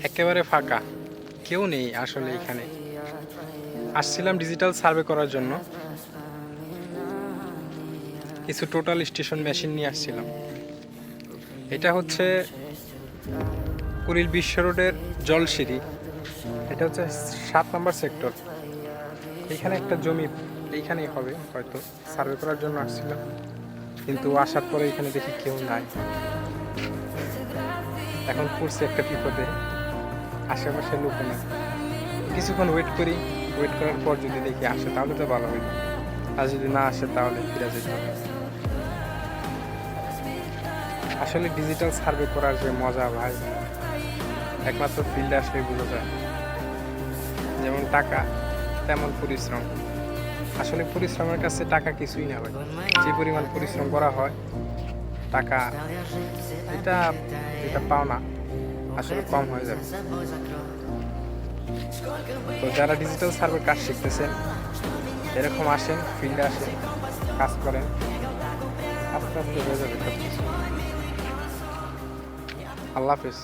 একেবারে ফাঁকা, কেউ নেই আসলে এখানে। আসছিলাম ডিজিটাল সার্ভে করার জন্য, কিছু টোটাল স্টেশন মেশিন নিয়ে আসছিলাম। এটা হচ্ছে কুড়িল বিশ্ব রোডের জলসিঁড়ি। এটা হচ্ছে 7 নম্বর সেক্টর। এইখানে একটা জমি এইখানেই হবে হয়তো, সার্ভে করার জন্য আসছিলাম, কিন্তু আসার পরে এখানে দেখি কেউ নাই। এখন পড়ছে একটা বিপদে, আশেপাশে লোক নেই। কিছুক্ষণ ওয়েট করি, ওয়েট করার পর যদি দেখি আসে তাহলে তো ভালো হইল, আর যদি না আসে তাহলে ফিরে যেতে হবে। আসলে ডিজিটাল সার্ভে করার যে মজা ভাই, একমাত্র ফিল্ডে আসলে বোঝা যায়। যেমন টাকা তেমন পরিশ্রম। আসলে পরিশ্রমের কাছে টাকা কিছুই না ভাই। যে পরিমাণ পরিশ্রম করা হয়, টাকা এটা যেটা পাও না আসলে কম হয়ে যাবে। তো যারা ডিজিটাল সার্ভে কাজ শিখতেছেন, এরকম আসেন, ফিল্ডে আসেন, কাজ করেন, আস্তে আস্তে হয়ে যাবে সব কিছু। আল্লাহ হাফেজ।